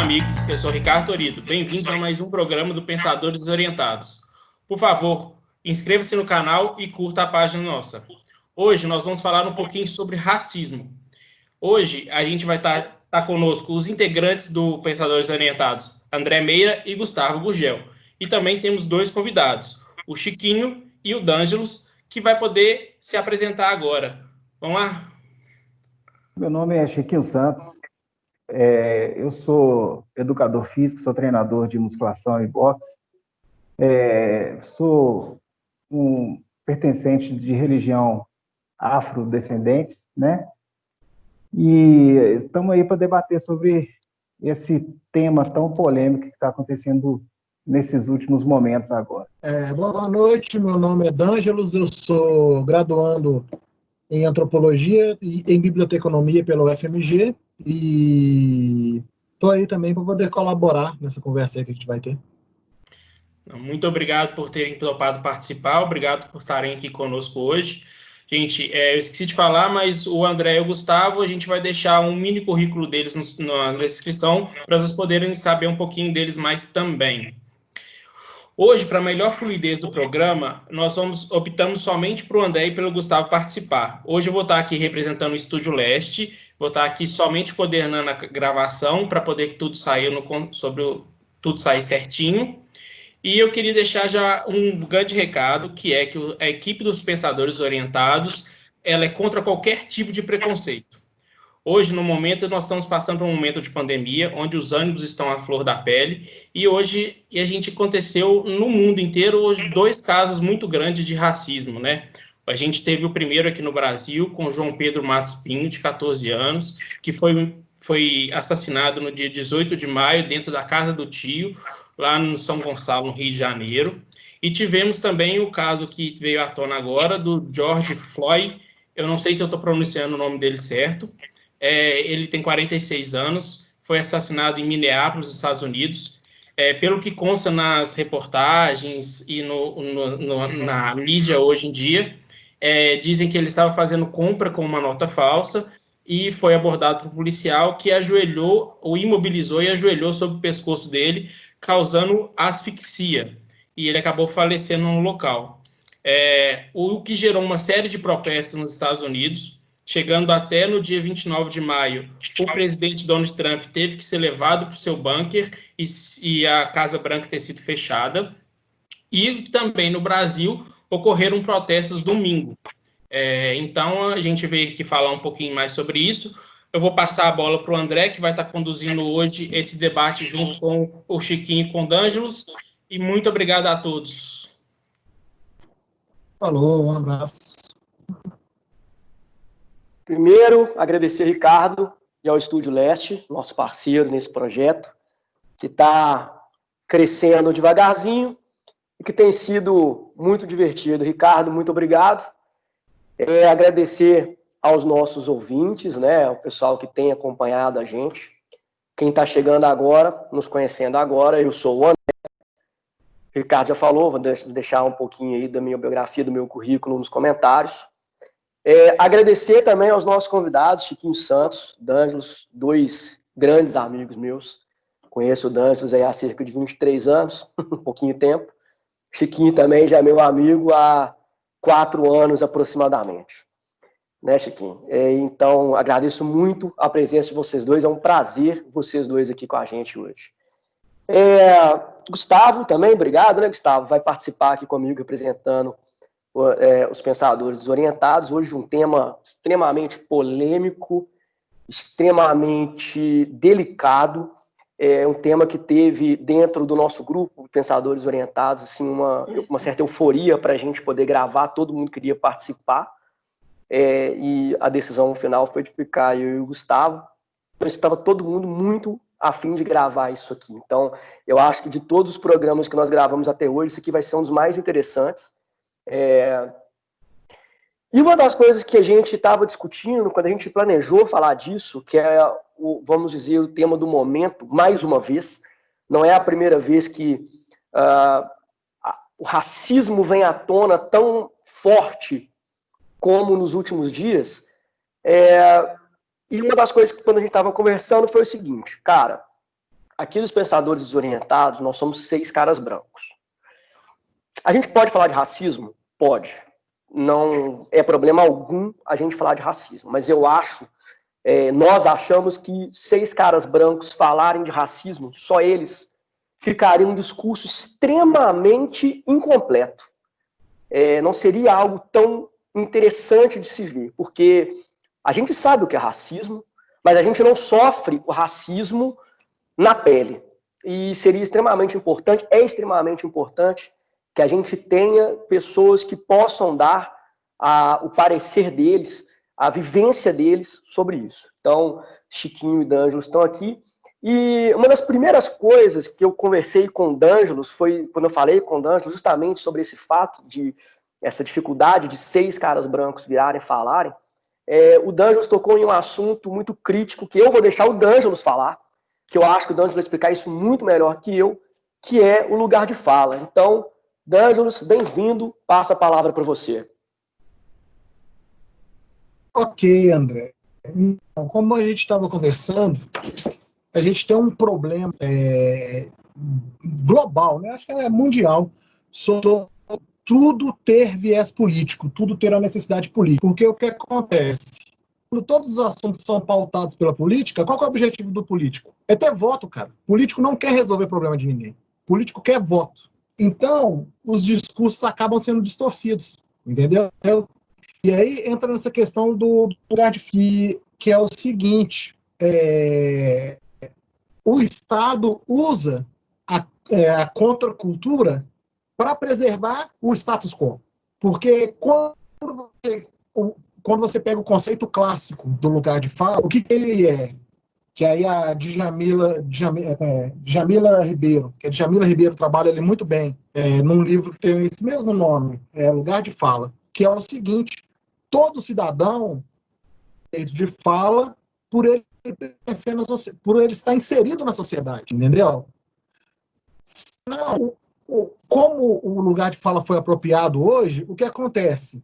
amigos, eu sou Ricardo Torido. Bem-vindos a mais um programa do Pensadores Desorientados. Por favor, inscreva-se no canal e curta a página nossa. Hoje nós vamos falar um pouquinho sobre racismo. Hoje a gente vai estar conosco os integrantes do Pensadores Orientados, André Meira e Gustavo Gurgel. E também temos dois convidados, o Chiquinho e o D'Angelos, que vai poder se apresentar agora. Vamos lá? Meu nome é Chiquinho Santos, eu sou educador físico, sou treinador de musculação e boxe, sou um pertencente de religião afrodescendente, né? E estamos aí para debater sobre esse tema tão polêmico que está acontecendo nesses últimos momentos agora. Boa noite, meu nome é D'Angelos, eu sou graduando em Antropologia e em Biblioteconomia pelo UFMG e estou aí também para poder colaborar nessa conversa aí que a gente vai ter. Muito obrigado por terem topado participar, obrigado por estarem aqui conosco hoje. Gente, eu esqueci de falar, mas o André e o Gustavo, a gente vai deixar um mini currículo deles na descrição para vocês poderem saber um pouquinho deles mais também. Hoje, para a melhor fluidez do programa, nós optamos somente para o André e pelo Gustavo participar. Hoje eu vou estar aqui representando o Estúdio Leste, vou estar aqui somente coordenando a gravação para poder que tudo tudo sair certinho. E eu queria deixar já um grande recado, que é que a equipe dos Pensadores Orientados, ela é contra qualquer tipo de preconceito. Hoje, no momento, nós estamos passando por um momento de pandemia, onde os ânimos estão à flor da pele, e hoje a gente aconteceu no mundo inteiro, hoje, 2 casos muito grandes de racismo, né? A gente teve o primeiro aqui no Brasil, com João Pedro Matos Pinho, de 14 anos, que foi assassinado no dia 18 de maio, dentro da casa do tio, lá no São Gonçalo, no Rio de Janeiro. E tivemos também o caso que veio à tona agora, do George Floyd, eu não sei se eu estou pronunciando o nome dele certo, ele tem 46 anos, foi assassinado em Minneapolis, nos Estados Unidos. Pelo que consta nas reportagens e na mídia hoje em dia, dizem que ele estava fazendo compra com uma nota falsa e foi abordado por um policial que o imobilizou e ajoelhou sobre o pescoço dele, causando asfixia. E ele acabou falecendo no local. O que gerou uma série de protestos nos Estados Unidos, chegando até no dia 29 de maio, o presidente Donald Trump teve que ser levado para o seu bunker e a Casa Branca ter sido fechada. E também no Brasil ocorreram protestos domingo. Então, a gente veio aqui falar um pouquinho mais sobre isso. Eu vou passar a bola para o André, que vai estar conduzindo hoje esse debate junto com o Chiquinho e com o D'Angelos. E muito obrigado a todos. Falou, um abraço. Primeiro, agradecer ao Ricardo e ao Estúdio Leste, nosso parceiro nesse projeto, que está crescendo devagarzinho e que tem sido muito divertido. Ricardo, muito obrigado. Agradecer aos nossos ouvintes, né, o pessoal que tem acompanhado a gente. Quem está chegando agora, nos conhecendo agora, eu sou o André. O Ricardo já falou, vou deixar um pouquinho aí da minha biografia, do meu currículo nos comentários. Agradecer também aos nossos convidados, Chiquinho Santos, D'Angelos, 2 grandes amigos meus. Conheço o D'Angelos aí há cerca de 23 anos, um pouquinho tempo. Chiquinho também já é meu amigo há 4 anos aproximadamente. Né, Chiquinho? Então, agradeço muito a presença de vocês dois, é um prazer vocês dois aqui com a gente hoje. Gustavo também, obrigado, né, Gustavo? Vai participar aqui comigo representando os Pensadores Desorientados, hoje um tema extremamente polêmico, extremamente delicado, um tema que teve dentro do nosso grupo, Pensadores Orientados, assim, uma certa euforia para a gente poder gravar, todo mundo queria participar, e a decisão final foi de ficar eu e o Gustavo, então estava todo mundo muito a fim de gravar isso aqui. Então, eu acho que de todos os programas que nós gravamos até hoje, esse aqui vai ser um dos mais interessantes. E uma das coisas que a gente estava discutindo quando a gente planejou falar disso, que vamos dizer, o tema do momento, mais uma vez, não é a primeira vez que o racismo vem à tona tão forte como nos últimos dias. E uma das coisas que quando a gente estava conversando foi o seguinte, cara, aqui dos pensadores desorientados, nós somos 6 caras brancos. A gente pode falar de racismo? Pode. Não é problema algum a gente falar de racismo, mas eu acho, nós achamos que 6 caras brancos falarem de racismo, só eles, ficaria um discurso extremamente incompleto. Não seria algo tão interessante de se ver, porque a gente sabe o que é racismo, mas a gente não sofre o racismo na pele. E seria extremamente importante, é extremamente importante, que a gente tenha pessoas que possam dar o parecer deles, a vivência deles sobre isso. Então, Chiquinho e D'Angelo estão aqui. E uma das primeiras coisas que eu conversei com o D'Angelo foi quando eu falei com o D'Angelo justamente sobre esse fato essa dificuldade de 6 caras brancos virarem e falarem. O D'Angelo tocou em um assunto muito crítico que eu vou deixar o D'Angelo falar, que eu acho que o D'Angelo vai explicar isso muito melhor que eu, que é o lugar de fala. Então, D'Angelo, bem-vindo, passa a palavra para você. Ok, André. Então, como a gente estava conversando, a gente tem um problema global, né? Acho que é mundial, sobre tudo ter viés político, tudo ter a necessidade política. Porque o que acontece? Quando todos os assuntos são pautados pela política, qual que é o objetivo do político? É ter voto, cara. O político não quer resolver problema de ninguém. O político quer voto. Então, os discursos acabam sendo distorcidos, entendeu? E aí entra nessa questão do lugar de que é o seguinte, o Estado usa a contracultura para preservar o status quo. Porque quando você pega o conceito clássico do lugar de fala, o que ele é? Que aí a Djamila Ribeiro, que a Djamila Ribeiro trabalha ele muito bem, num livro que tem esse mesmo nome, Lugar de Fala, que é o seguinte: todo cidadão tem direito de fala por ele estar inserido na sociedade, entendeu? Não, como o lugar de fala foi apropriado hoje, o que acontece?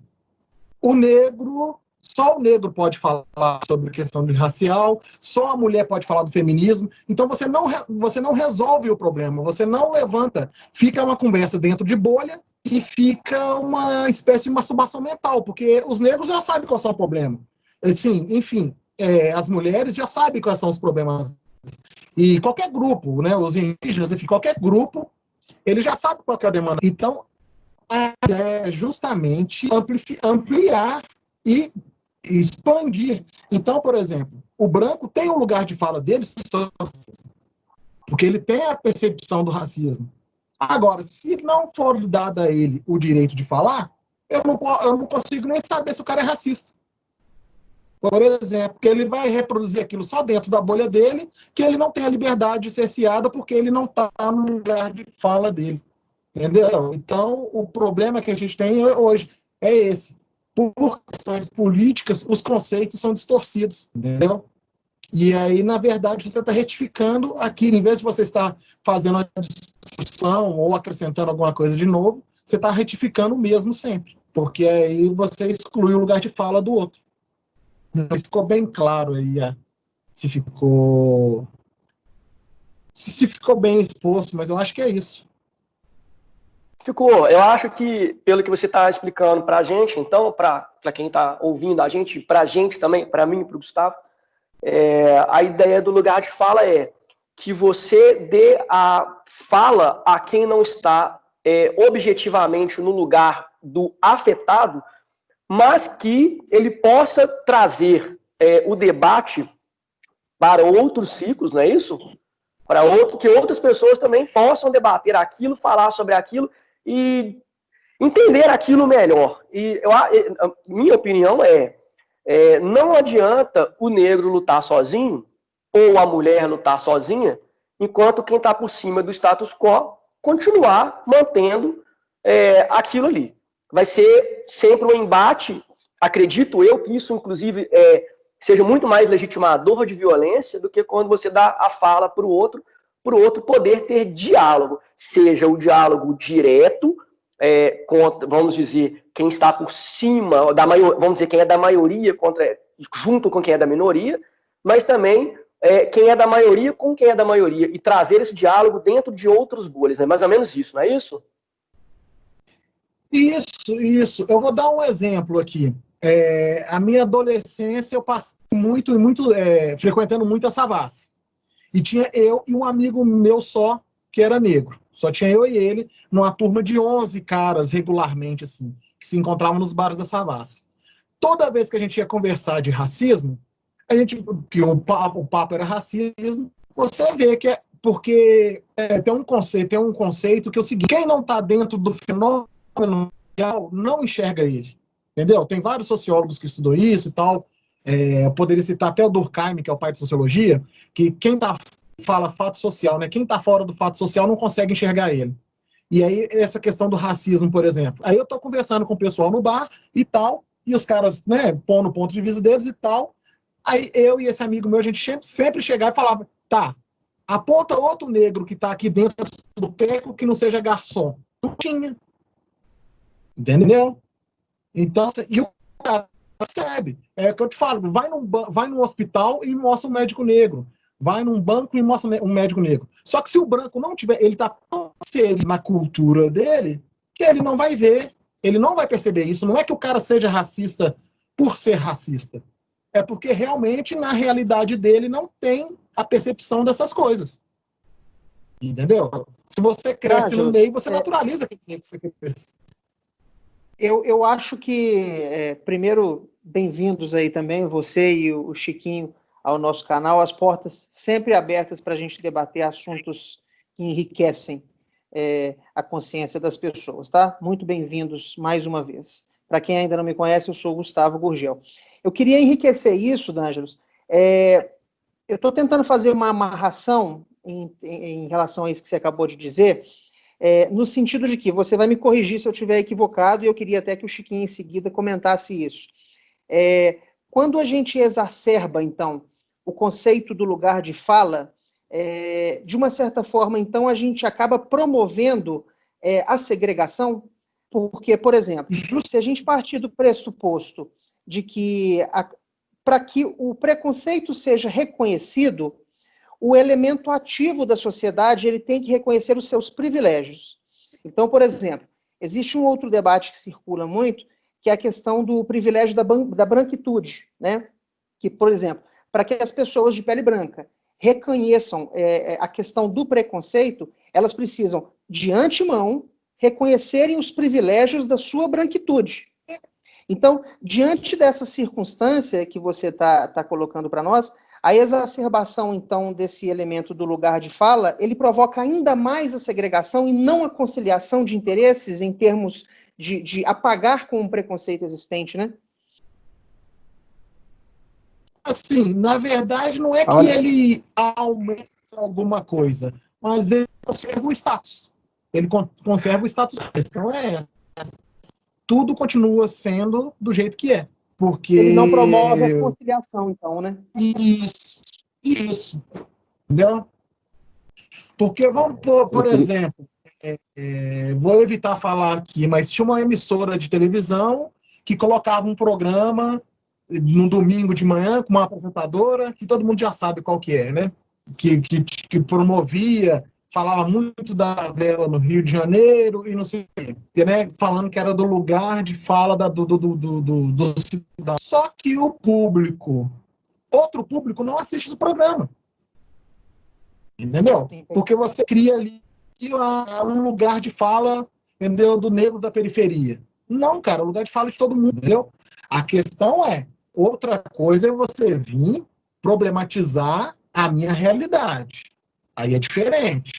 Só o negro pode falar sobre questão de racial, só a mulher pode falar do feminismo. Então você não resolve o problema, você não levanta, fica uma conversa dentro de bolha e fica uma espécie de masturbação mental, porque os negros já sabem qual é o problema. Assim, enfim, as mulheres já sabem quais são os problemas. E qualquer grupo, né, os indígenas, enfim, qualquer grupo, ele já sabe qual é a demanda. Então, a ideia é justamente ampliar e expandir. Então, por exemplo, o branco tem um lugar de fala dele, porque ele tem a percepção do racismo. Agora, se não for dado a ele o direito de falar, eu não consigo nem saber se o cara é racista. Por exemplo, que ele vai reproduzir aquilo só dentro da bolha dele, que ele não tem a liberdade de cerceada porque ele não está no lugar de fala dele. Entendeu? Então, o problema que a gente tem hoje é esse. Por questões políticas, os conceitos são distorcidos, entendeu? E aí, na verdade, você está retificando aquilo. Em vez de você estar fazendo a discussão ou acrescentando alguma coisa de novo, você está retificando o mesmo sempre. Porque aí você exclui o lugar de fala do outro. Mas ficou bem claro aí, se ficou bem exposto, mas eu acho que é isso. Ficou. Eu acho que, pelo que você está explicando para a gente, então, para quem está ouvindo a gente, para a gente também, para mim e para o Gustavo, a ideia do lugar de fala é que você dê a fala a quem não está objetivamente no lugar do afetado, mas que ele possa trazer o debate para outros ciclos, não é isso? Que outras pessoas também possam debater aquilo, falar sobre aquilo e entender aquilo melhor. E minha opinião não adianta o negro lutar sozinho ou a mulher lutar sozinha, enquanto quem está por cima do status quo continuar mantendo aquilo ali. Vai ser sempre um embate, acredito eu, que isso, inclusive, seja muito mais legitimador de violência do que quando você dá a fala para o outro poder ter diálogo, seja o diálogo direto, vamos dizer, quem está por cima, vamos dizer, quem é da maioria junto com quem é da minoria, mas também quem é da maioria com quem é da maioria e trazer esse diálogo dentro de outras bolhas. É mais ou menos isso, não é isso? Isso. Eu vou dar um exemplo aqui. A minha adolescência eu passei frequentando muito a Savassi. E tinha eu e um amigo meu só, que era negro. Só tinha eu e ele, numa turma de 11 caras, regularmente, assim, que se encontravam nos bares da Savassi. Toda vez que a gente ia conversar de racismo, que o papo era racismo, você vê que tem um conceito que é o seguinte: quem não está dentro do fenômeno não enxerga ele. Entendeu? Tem vários sociólogos que estudam isso e tal. Eu poderia citar até o Durkheim, que é o pai de sociologia, que fala fato social, né? Quem está fora do fato social não consegue enxergar ele. E aí, essa questão do racismo, por exemplo. Aí eu estou conversando com o pessoal no bar e tal, e os caras, né, pondo o ponto de vista deles e tal. Aí eu e esse amigo meu, a gente sempre chegava e falava: tá, aponta outro negro que está aqui dentro do boteco que não seja garçom. Não tinha. Entendeu? Então, e o cara percebe. É o que eu te falo: vai num hospital e me mostra um médico negro. Vai num banco e mostra um médico negro. Só que se o branco não tiver, ele está tão inserido na cultura dele, que ele não vai ver, ele não vai perceber isso. Não é que o cara seja racista por ser racista. É porque realmente, na realidade dele, não tem a percepção dessas coisas. Entendeu? Se você cresce no meio, você naturaliza que você cresce. Eu acho que, primeiro, bem-vindos aí também, você e o Chiquinho, ao nosso canal. As portas sempre abertas para a gente debater assuntos que enriquecem a consciência das pessoas, tá? Muito bem-vindos mais uma vez. Para quem ainda não me conhece, eu sou o Gustavo Gurgel. Eu queria enriquecer isso, D'Angelos. Eu estou tentando fazer uma amarração em relação a isso que você acabou de dizer, no sentido de que você vai me corrigir se eu estiver equivocado, e eu queria até que o Chiquinho em seguida comentasse isso. Quando a gente exacerba, então, o conceito do lugar de fala, de uma certa forma, então, a gente acaba promovendo a segregação, porque, por exemplo, se a gente partir do pressuposto de que, para que o preconceito seja reconhecido, o elemento ativo da sociedade ele tem que reconhecer os seus privilégios. Então, por exemplo, existe um outro debate que circula muito, que é a questão do privilégio da branquitude, né? Que, por exemplo, para que as pessoas de pele branca reconheçam a questão do preconceito, elas precisam, de antemão, reconhecerem os privilégios da sua branquitude. Então, diante dessa circunstância que você está colocando para nós, a exacerbação, então, desse elemento do lugar de fala, ele provoca ainda mais a segregação e não a conciliação de interesses em termos de apagar com o preconceito existente, né? Assim, na verdade, não é que ele aumenta alguma coisa, mas ele conserva o status. Ele conserva o status. A questão é essa. Tudo continua sendo do jeito que é. Porque... Ele não promove a conciliação, então, né? Isso. Entendeu? Porque, vamos por exemplo, vou evitar falar aqui, mas tinha uma emissora de televisão que colocava um programa no domingo de manhã com uma apresentadora, que todo mundo já sabe qual que é, né? Que promovia, falava muito da vela no Rio de Janeiro e não sei o quê, né? Falando que era do lugar de fala do cidadão. Só que outro público não assiste o programa. Entendeu? Porque você cria ali um lugar de fala, entendeu? Do negro da periferia. Não, cara, o lugar de fala de todo mundo, entendeu? A questão outra coisa é você vir problematizar a minha realidade. Aí é diferente.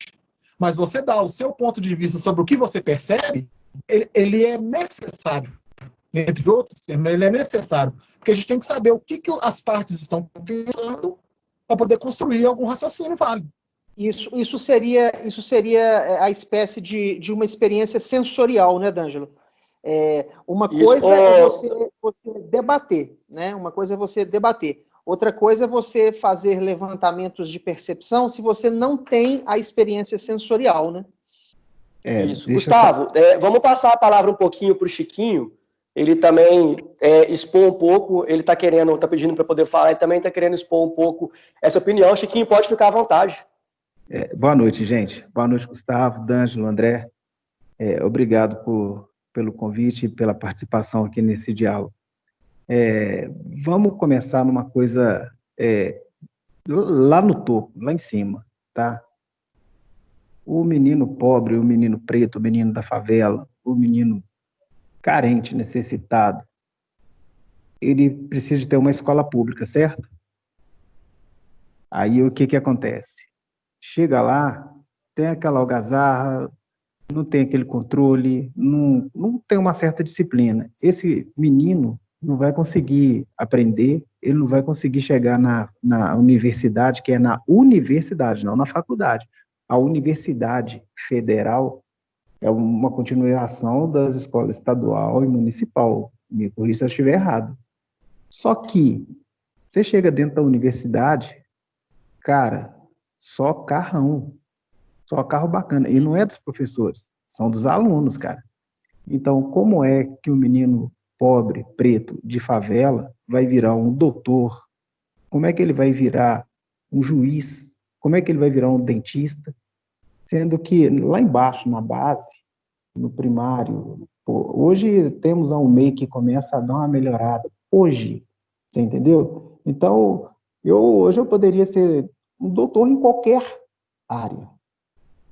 Mas você dá o seu ponto de vista sobre o que você percebe, ele é necessário. Entre outros termos, ele é necessário. Porque a gente tem que saber o que as partes estão pensando para poder construir algum raciocínio válido. Isso seria a espécie de uma experiência sensorial, né, D'Angelo? Uma coisa é você debater, né? Uma coisa é você debater. Outra coisa é você fazer levantamentos de percepção se você não tem a experiência sensorial, né? Isso. Gustavo, vamos passar a palavra um pouquinho para o Chiquinho, ele também expor um pouco, ele está pedindo para poder falar, ele também está querendo expor um pouco essa opinião. Chiquinho, pode ficar à vontade. Boa noite, gente. Boa noite, Gustavo, D'Angelo, André. Obrigado pelo convite e pela participação aqui nesse diálogo. Vamos começar numa coisa lá no topo, lá em cima, tá? O menino pobre, o menino preto, o menino da favela, o menino carente, necessitado, ele precisa de ter uma escola pública, certo? Aí o que acontece? Chega lá, tem aquela algazarra, não tem aquele controle, não tem uma certa disciplina. Esse menino não vai conseguir aprender, ele não vai conseguir chegar na universidade, que é na universidade, não na faculdade. A Universidade Federal é uma continuação das escolas estadual e municipal. Me corrija se eu estiver errado. Só que você chega dentro da universidade, cara, só carrão, só carro bacana. E não é dos professores, são dos alunos, cara. Então, como é que um menino pobre, preto, de favela, vai virar um doutor? Como é que ele vai virar um juiz? Como é que ele vai virar um dentista? Sendo que lá embaixo, na base, no primário, hoje temos a UMEI que começa a dar uma melhorada. Hoje, você entendeu? Então, hoje eu poderia ser um doutor em qualquer área.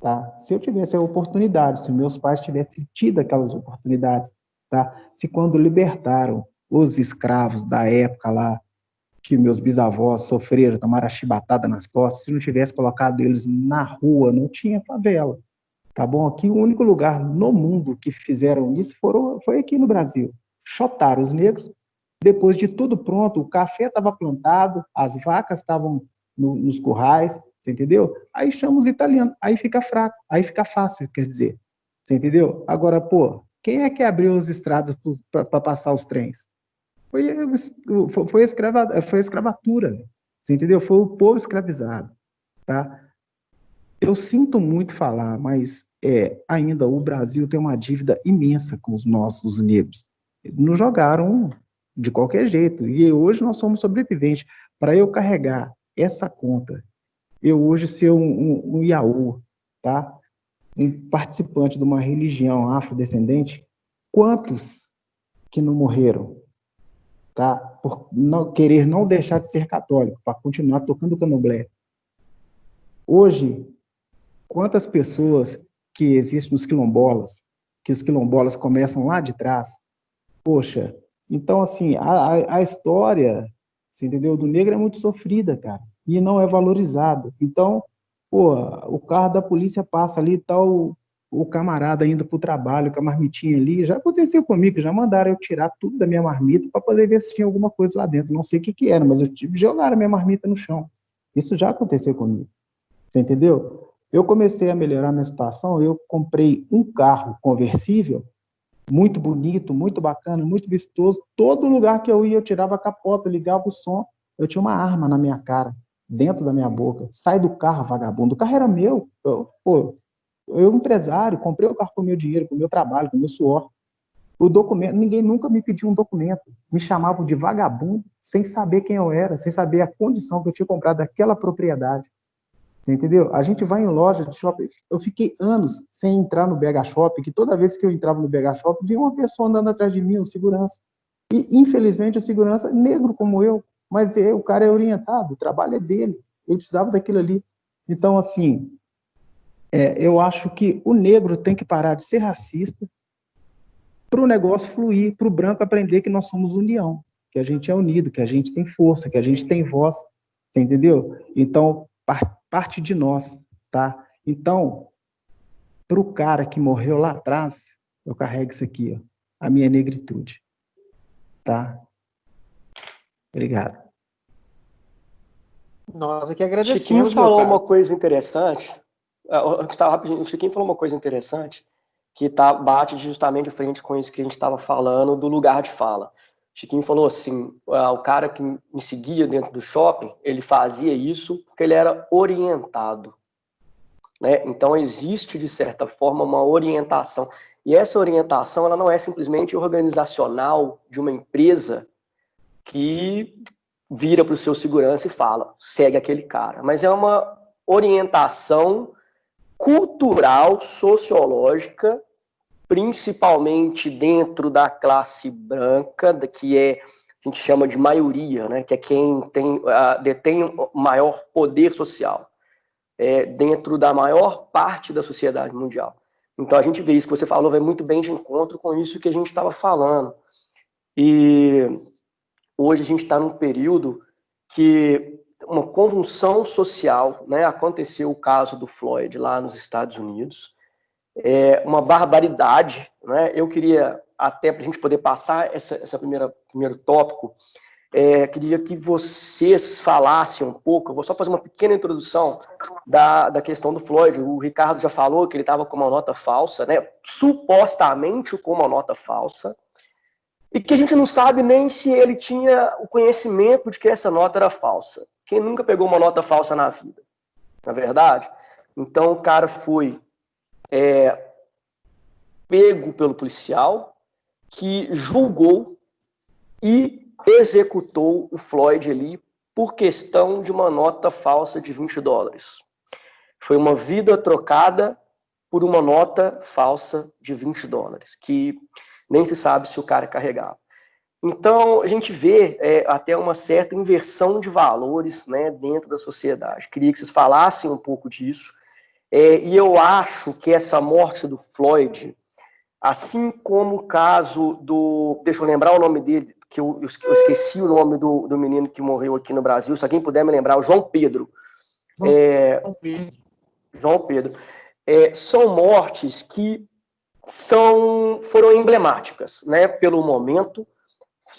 Tá? Se eu tivesse a oportunidade, se meus pais tivessem tido aquelas oportunidades, tá? Se quando libertaram os escravos da época lá, que meus bisavós sofreram, tomaram a chibatada nas costas, se não tivesse colocado eles na rua, não tinha favela, tá bom? Aqui o único lugar no mundo que fizeram isso foi aqui no Brasil. Chotaram os negros, depois de tudo pronto, o café estava plantado, as vacas estavam nos currais, você entendeu? Aí chama os italianos, aí fica fraco, aí fica fácil, quer dizer, você entendeu? Agora, pô, quem é que abriu as estradas para passar os trens? Foi a escravatura, você entendeu? Foi o povo escravizado, tá? Eu sinto muito falar, mas ainda o Brasil tem uma dívida imensa com os nossos negros. Nos jogaram de qualquer jeito, e hoje nós somos sobreviventes. Para eu carregar essa conta, eu hoje ser um Iaú, tá? Um participante de uma religião afrodescendente, quantos que não morreram, tá? Por querer não deixar de ser católico, para continuar tocando candomblé. Hoje, quantas pessoas que existem nos quilombolas, que os quilombolas começam lá de trás, poxa, então assim, a história, você entendeu, do negro é muito sofrida, cara, e não é valorizado. Então, pô, o carro da polícia passa ali, tá o camarada indo pro trabalho com a marmitinha ali, já aconteceu comigo, já mandaram eu tirar tudo da minha marmita para poder ver se tinha alguma coisa lá dentro, não sei o que era, mas eu tive que jogar a minha marmita no chão. Isso já aconteceu comigo, você entendeu? Eu comecei a melhorar minha situação, eu comprei um carro conversível, muito bonito, muito bacana, muito vistoso. Todo lugar que eu ia, eu tirava a capota, ligava o som, eu tinha uma arma na minha cara, dentro da minha boca. Sai do carro, vagabundo. O carro era meu. Eu empresário, comprei o carro com o meu dinheiro, com o meu trabalho, com o meu suor. O documento, ninguém nunca me pediu um documento. Me chamavam de vagabundo, sem saber quem eu era, sem saber a condição que eu tinha comprado daquela propriedade. Você entendeu? A gente vai em loja de shopping. Eu fiquei anos sem entrar no BH Shopping, que toda vez que eu entrava no BH Shopping, vinha uma pessoa andando atrás de mim, um segurança. E, infelizmente, o segurança, negro como eu, mas o cara é orientado, o trabalho é dele, ele precisava daquilo ali. Então, assim, eu acho que o negro tem que parar de ser racista para o negócio fluir, para o branco aprender que nós somos união, que a gente é unido, que a gente tem força, que a gente tem voz, você entendeu? Então, parte de nós, tá? Então, para o cara que morreu lá atrás, eu carrego isso aqui, ó, a minha negritude, tá? Obrigado. Nós aqui agradecemos. Chiquinho falou uma coisa interessante. Gustavo, rapidinho. O Chiquinho falou uma coisa interessante que bate justamente de frente com isso que a gente estava falando do lugar de fala. Chiquinho falou assim, o cara que me seguia dentro do shopping, ele fazia isso porque ele era orientado. né? Então, existe, de certa forma, uma orientação. E essa orientação, ela não é simplesmente organizacional de uma empresa que vira para o seu segurança e fala, segue aquele cara. Mas é uma orientação cultural, sociológica, principalmente dentro da classe branca, que a gente chama de maioria, né? Que é quem detém o maior poder social, dentro da maior parte da sociedade mundial. Então, a gente vê isso que você falou, vai muito bem de encontro com isso que a gente estava falando. E hoje a gente está num período que uma convulsão social, né? Aconteceu o caso do Floyd lá nos Estados Unidos, uma barbaridade, né? Eu queria, até para a gente poder passar essa primeiro tópico, queria que vocês falassem um pouco, eu vou só fazer uma pequena introdução da questão do Floyd. O Ricardo já falou que ele estava com uma nota falsa, né? Supostamente com uma nota falsa, e que a gente não sabe nem se ele tinha o conhecimento de que essa nota era falsa. Quem nunca pegou uma nota falsa na vida? Na verdade? Então o cara foi pego pelo policial, que julgou e executou o Floyd ali por questão de uma nota falsa de $20. Foi uma vida trocada por uma nota falsa de $20, que nem se sabe se o cara carregava. Então, a gente vê até uma certa inversão de valores, né, dentro da sociedade. Queria que vocês falassem um pouco disso. E eu acho que essa morte do Floyd, assim como o caso do... Deixa eu lembrar o nome dele, que eu esqueci o nome do menino que morreu aqui no Brasil. Se alguém puder me lembrar, o João Pedro. João Pedro. São mortes que foram emblemáticas, né? Pelo momento,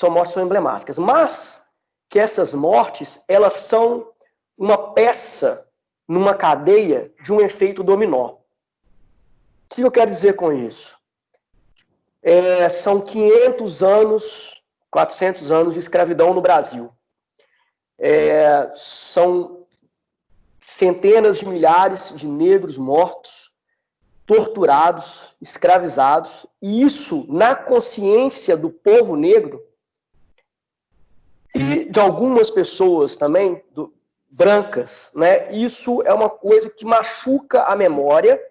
mortes são emblemáticas. Mas que essas mortes, elas são uma peça numa cadeia de um efeito dominó. O que eu quero dizer com isso? São 500 anos, 400 anos de escravidão no Brasil. São centenas de milhares de negros mortos, torturados, escravizados, e isso na consciência do povo negro e de algumas pessoas também, brancas, né? Isso é uma coisa que machuca a memória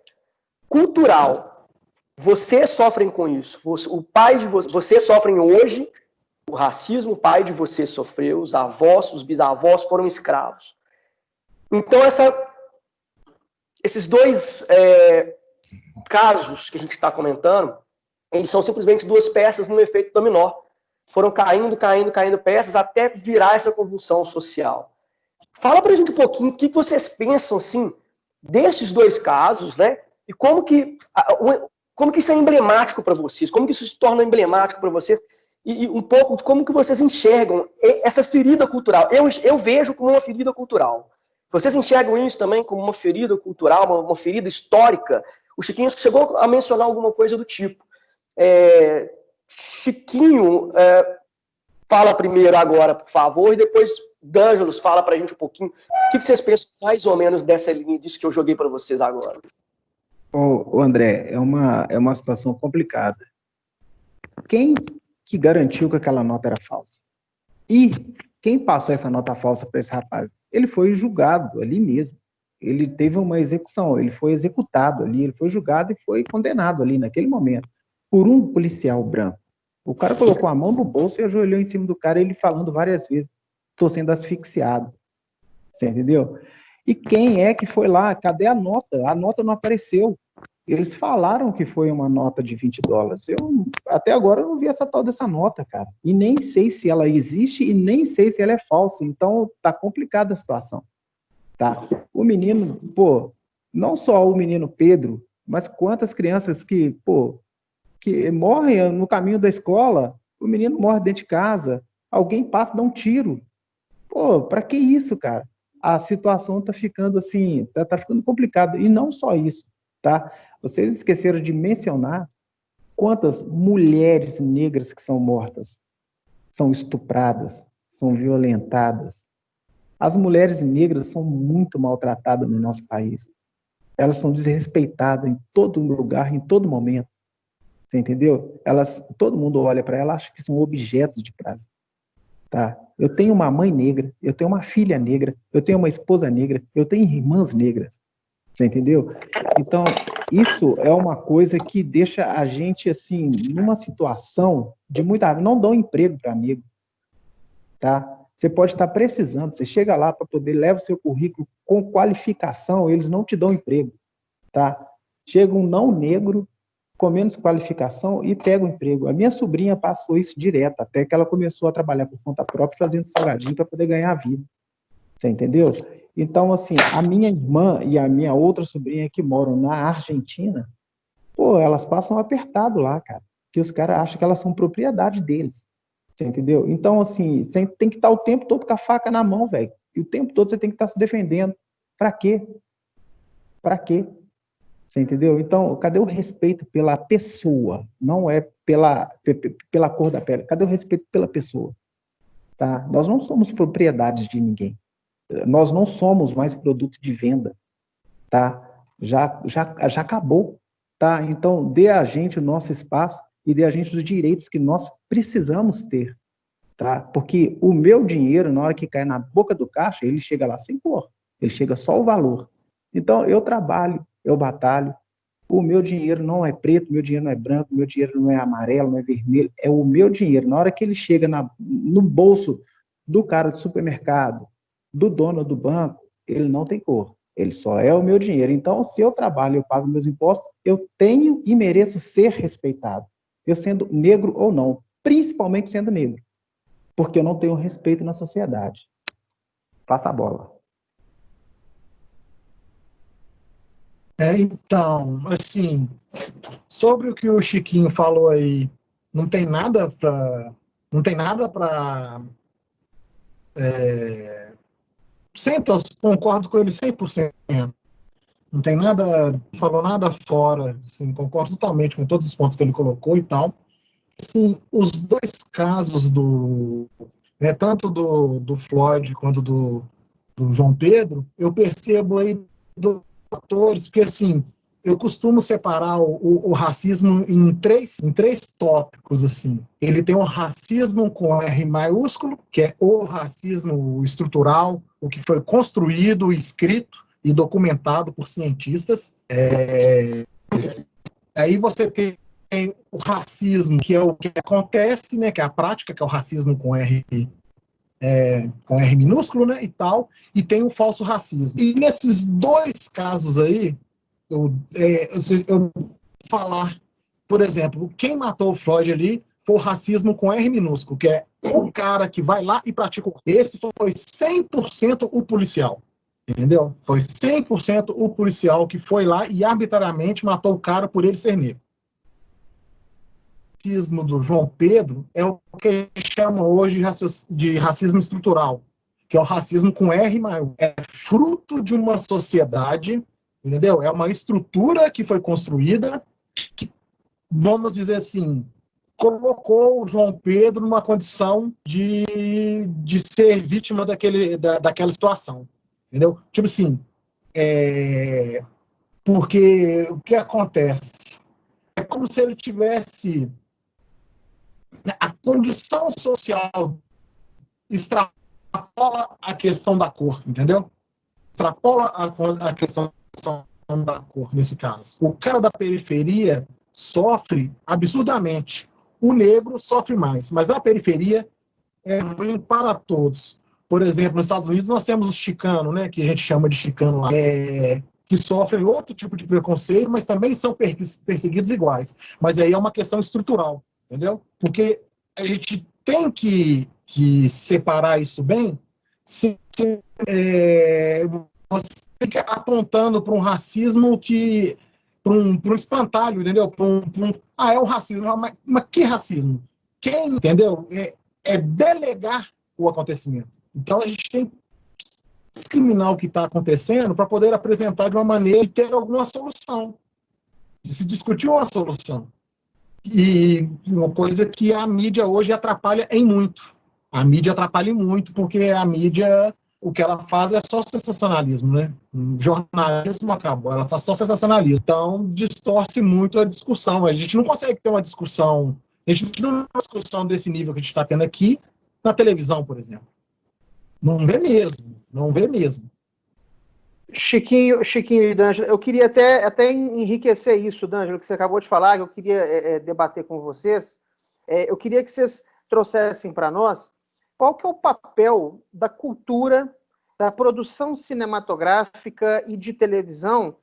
cultural. Vocês sofrem com isso. O pai de vocês sofrem hoje o racismo, o pai de vocês sofreu, os avós, os bisavós foram escravos. Então, esses dois casos que a gente está comentando, eles são simplesmente duas peças no efeito dominó. Foram caindo peças até virar essa convulsão social. Fala pra gente um pouquinho o que vocês pensam, assim, desses dois casos, né? E como que isso é emblemático para vocês? Como que isso se torna emblemático para vocês? E um pouco de como que vocês enxergam essa ferida cultural. Eu vejo como uma ferida cultural. Vocês enxergam isso também como uma ferida cultural, uma ferida histórica? O Chiquinho chegou a mencionar alguma coisa do tipo. Chiquinho, fala primeiro agora, por favor, e depois D'Angelos fala pra gente um pouquinho. O que vocês pensam mais ou menos dessa linha disso que eu joguei para vocês agora? Ô André, é uma situação complicada. Quem que garantiu que aquela nota era falsa? E quem passou essa nota falsa para esse rapaz? Ele foi julgado ali mesmo. Ele teve uma execução, ele foi executado ali, ele foi julgado e foi condenado ali naquele momento por um policial branco. O cara colocou a mão no bolso e ajoelhou em cima do cara, ele falando várias vezes, estou sendo asfixiado. Você entendeu? E quem é que foi lá? Cadê a nota? A nota não apareceu. Eles falaram que foi uma nota de $20. Até agora eu não vi essa tal dessa nota, cara. E nem sei se ela existe e nem sei se ela é falsa. Então tá complicada a situação. Tá? O menino, não só o menino Pedro, mas quantas crianças que morrem no caminho da escola, o menino morre dentro de casa, alguém passa, dá um tiro. Pra que isso, cara? A situação tá ficando assim, tá ficando complicado. E não só isso, tá? Vocês esqueceram de mencionar quantas mulheres negras que são mortas, são estupradas, são violentadas. As mulheres negras são muito maltratadas no nosso país. elas são desrespeitadas em todo lugar, em todo momento. Você entendeu? Todo mundo olha para ela e acha que são objetos de prazer. Tá? Eu tenho uma mãe negra, eu tenho uma filha negra, eu tenho uma esposa negra, eu tenho irmãs negras. Você entendeu? Então, isso é uma coisa que deixa a gente, assim, numa situação de muita... Não dão emprego para negro, tá? Você pode estar precisando, você chega lá para poder levar o seu currículo com qualificação, eles não te dão emprego, tá? Chega um não negro com menos qualificação e pega o emprego. A minha sobrinha passou isso direto, até que ela começou a trabalhar por conta própria, fazendo salgadinho para poder ganhar a vida. Você entendeu? Então, assim, a minha irmã e a minha outra sobrinha que moram na Argentina, pô, elas passam apertado lá, cara, que os caras acham que elas são propriedade deles. Você entendeu? Então, assim, você tem que estar o tempo todo com a faca na mão, velho. E o tempo todo você tem que estar se defendendo. Pra quê? Pra quê? Você entendeu? Então, cadê o respeito pela pessoa? Não é pela cor da pele. Cadê o respeito pela pessoa? Tá? Nós não somos propriedades de ninguém. Nós não somos mais produto de venda. Tá? Já acabou. Tá? Então, dê a gente o nosso espaço e dê a gente os direitos que nós precisamos ter. Tá? Porque o meu dinheiro, na hora que cai na boca do caixa, ele chega lá sem cor. Ele chega só o valor. Então, eu trabalho, eu batalho. O meu dinheiro não é preto, meu dinheiro não é branco, meu dinheiro não é amarelo, não é vermelho. É o meu dinheiro. Na hora que ele chega no bolso do cara do supermercado, do dono do banco, ele não tem cor. Ele só é o meu dinheiro. Então, se eu trabalho, eu pago meus impostos, eu tenho e mereço ser respeitado. Eu sendo negro ou não, principalmente sendo negro. Porque eu não tenho respeito na sociedade. Passa a bola. Então, assim, sobre o que o Chiquinho falou aí, não tem nada para concordo com ele 100%. Não tem nada, falou nada fora, assim, concordo totalmente com todos os pontos que ele colocou e tal. Assim, os dois casos tanto do Floyd quanto do João Pedro, eu percebo aí dos fatores, porque assim, eu costumo separar o racismo em três tópicos, assim. Ele tem o racismo com R maiúsculo, que é o racismo estrutural, o que foi construído, escrito e documentado por cientistas. Aí você tem o racismo, que é o que acontece, né, que é a prática, que é o racismo com R minúsculo, né, e tal, e tem o falso racismo. E nesses dois casos aí, eu falar, por exemplo, quem matou o Floyd ali foi o racismo com R minúsculo, que é o cara que vai lá e pratica. Esse foi 100% o policial, entendeu? Foi 100% o policial que foi lá e arbitrariamente matou o cara por ele ser negro. O racismo do João Pedro é o que chama hoje de racismo estrutural, que é o racismo com R maior. É fruto de uma sociedade, entendeu? É uma estrutura que foi construída que, vamos dizer assim, colocou o João Pedro numa condição de ser vítima daquela situação, entendeu? Tipo assim, porque o que acontece? É como se ele tivesse a condição social extrapola a questão da cor, entendeu? Extrapola a questão da cor, nesse caso. O cara da periferia sofre absurdamente. O negro sofre mais, mas a periferia é ruim para todos. Por exemplo, nos Estados Unidos nós temos os chicanos, né, que a gente chama de chicano lá, que sofrem outro tipo de preconceito, mas também são perseguidos iguais. Mas aí é uma questão estrutural, entendeu? Porque a gente tem que separar isso bem. Você fica apontando para um racismo para um espantalho, entendeu? É um racismo, mas que racismo? Quem, entendeu? É delegar o acontecimento. Então a gente tem que discriminar o que está acontecendo para poder apresentar de uma maneira e ter alguma solução, de se discutir uma solução. E uma coisa que a mídia hoje atrapalha em muito. A mídia atrapalha muito porque a mídia o que ela faz é só sensacionalismo, né? Jornalismo acabou, ela faz só sensacionalismo. Então, distorce muito a discussão. A gente não consegue ter uma discussão, a gente não tem uma discussão desse nível que a gente está tendo aqui na televisão, por exemplo. Não vê mesmo, não vê mesmo. Chiquinho e D'Angelo, eu queria até enriquecer isso, D'Angelo, que você acabou de falar, que eu queria debater com vocês. Eu queria que vocês trouxessem para nós qual que é o papel da cultura, da produção cinematográfica e de televisão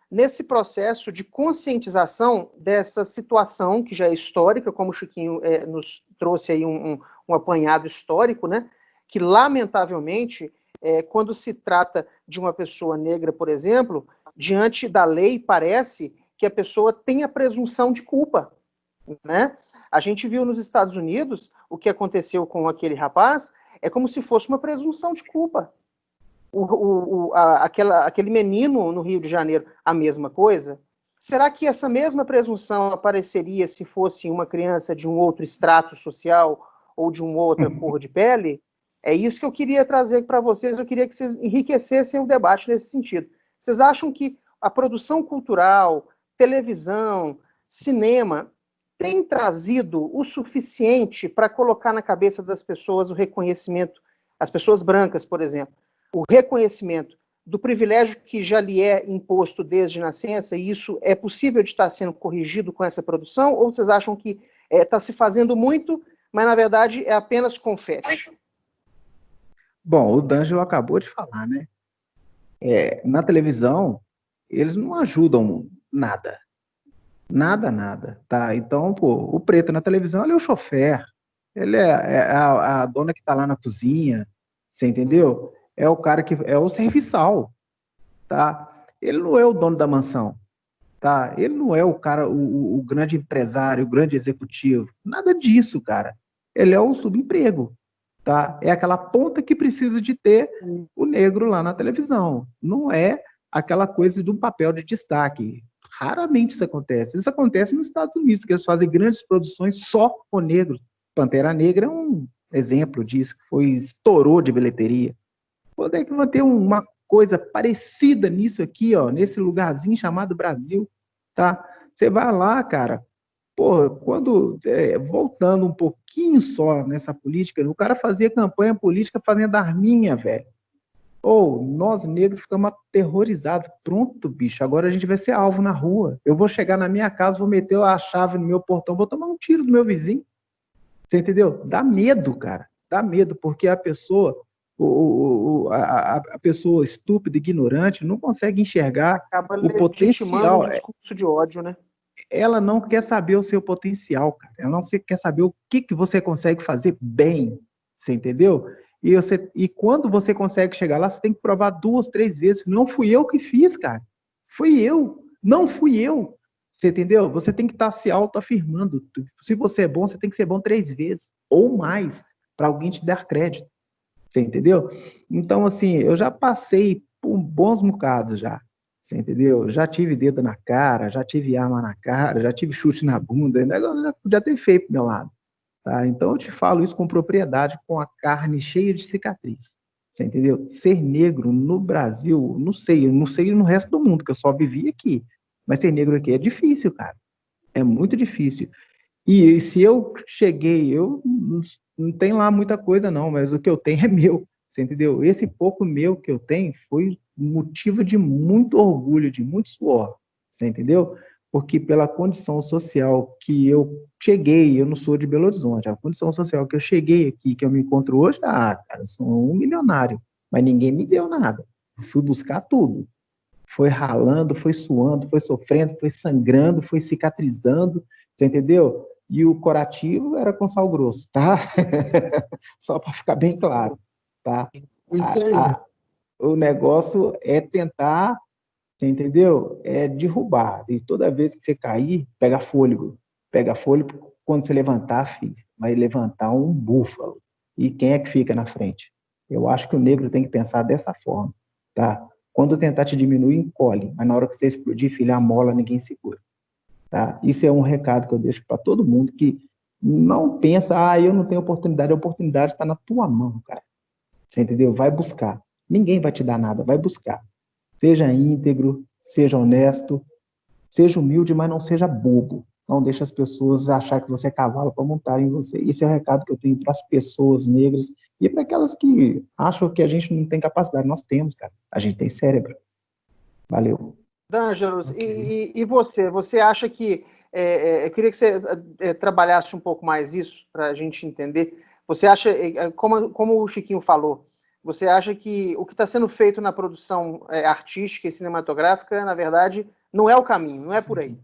nesse processo de conscientização dessa situação, que já é histórica, como o Chiquinho nos trouxe aí um apanhado histórico, né? Que, lamentavelmente, quando se trata de uma pessoa negra, por exemplo, diante da lei, parece que a pessoa tem a presunção de culpa, né? A gente viu nos Estados Unidos o que aconteceu com aquele rapaz, é como se fosse uma presunção de culpa. Aquele menino no Rio de Janeiro, a mesma coisa? Será que essa mesma presunção apareceria se fosse uma criança de um outro extrato social ou de uma outra cor de pele? É isso que eu queria trazer para vocês, eu queria que vocês enriquecessem o debate nesse sentido. Vocês acham que a produção cultural, televisão, cinema, tem trazido o suficiente para colocar na cabeça das pessoas o reconhecimento, as pessoas brancas, por exemplo, o reconhecimento do privilégio que já lhe é imposto desde nascença, e isso é possível de estar sendo corrigido com essa produção, ou vocês acham que está se fazendo muito, mas na verdade é apenas confete? Bom, o D'Angelo acabou de falar, né? Na televisão, eles não ajudam nada. Nada, tá? Então, pô, o preto na televisão, ele é o chofer, ele é a dona que tá lá na cozinha, você entendeu? É o cara que é o serviçal, tá? Ele não é o dono da mansão, tá? Ele não é o cara, o grande empresário, o grande executivo, nada disso, cara. Ele é o subemprego, tá? É aquela ponta que precisa de ter o negro lá na televisão. Não é aquela coisa do papel de destaque. Raramente isso acontece. Isso acontece nos Estados Unidos, que eles fazem grandes produções só com negros. Pantera Negra é um exemplo disso, que estourou de bilheteria. Quando é que vai ter uma coisa parecida nisso aqui, ó, nesse lugarzinho chamado Brasil, tá? Você vai lá, cara, porra, voltando um pouquinho só nessa política, o cara fazia campanha política fazendo arminha, velho. Ou nós negros ficamos aterrorizados. Pronto, bicho, agora a gente vai ser alvo na rua. Eu vou chegar na minha casa, vou meter a chave no meu portão, vou tomar um tiro do meu vizinho. Você entendeu? Dá medo, cara. Dá medo, porque a pessoa, a pessoa estúpida, ignorante, não consegue enxergar Acaba o potencial. legitimando um discurso de ódio, né? Ela não quer saber o seu potencial, cara. Ela não quer saber o que você consegue fazer bem. Você entendeu? E quando você consegue chegar lá, você tem que provar 2, 3 vezes. Não fui eu que fiz, cara. Fui eu. Não fui eu. Você entendeu? Você tem que estar se autoafirmando. Se você é bom, você tem que ser bom 3 vezes ou mais para alguém te dar crédito. Você entendeu? Então, assim, eu já passei por bons bocados já. Você entendeu? Já tive dedo na cara, já tive arma na cara, já tive chute na bunda, o negócio já podia ter feito pro meu lado. Tá? Então eu te falo isso com propriedade, com a carne cheia de cicatriz. Você entendeu? Ser negro no Brasil, eu não sei no resto do mundo, que eu só vivi aqui. Mas ser negro aqui é difícil, cara. É muito difícil. E se eu cheguei, eu não tenho lá muita coisa, não, mas o que eu tenho é meu. Você entendeu? Esse pouco meu que eu tenho foi motivo de muito orgulho, de muito suor. Você entendeu? Porque pela condição social que eu cheguei, eu não sou de Belo Horizonte, a condição social que eu cheguei aqui, que eu me encontro hoje, cara, eu sou um milionário, mas ninguém me deu nada. Eu fui buscar tudo. Foi ralando, foi suando, foi sofrendo, foi sangrando, foi cicatrizando, você entendeu? E o curativo era com sal grosso, tá? Só para ficar bem claro, tá? Isso aí. O negócio é tentar, você entendeu? É derrubar. E toda vez que você cair, pega fôlego. Pega fôlego, quando você levantar, filho, vai levantar um búfalo. E quem é que fica na frente? Eu acho que o negro tem que pensar dessa forma, tá? Quando tentar te diminuir, encolhe. Mas na hora que você explodir, filho, a mola ninguém segura. Tá? Isso é um recado que eu deixo para todo mundo que não pensa, eu não tenho oportunidade. A oportunidade está na tua mão, cara. Você entendeu? Vai buscar. Ninguém vai te dar nada, vai buscar. Seja íntegro, seja honesto, seja humilde, mas não seja bobo. Não deixe as pessoas achar que você é cavalo para montar em você. Esse é o recado que eu tenho para as pessoas negras e para aquelas que acham que a gente não tem capacidade. Nós temos, cara. A gente tem cérebro. Valeu. D'Angelos, Ok. e você? Você acha que... eu queria que você trabalhasse um pouco mais isso, para a gente entender. Você acha, como o Chiquinho falou, você acha que o que está sendo feito na produção artística e cinematográfica, na verdade, não é o caminho, não é por aí?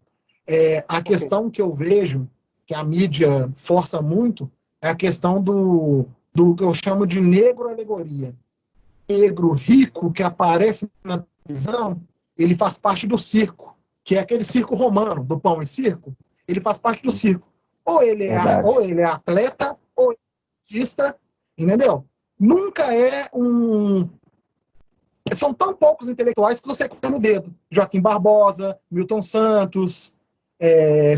A questão que eu vejo, que a mídia força muito, é a questão do que eu chamo de negro-alegoria. Negro rico que aparece na televisão, ele faz parte do circo, que é aquele circo romano, do pão e circo, ele faz parte do circo. Ou ele é atleta, ou ele é artista, entendeu? Nunca é um... São tão poucos intelectuais que você conta no dedo. Joaquim Barbosa, Milton Santos,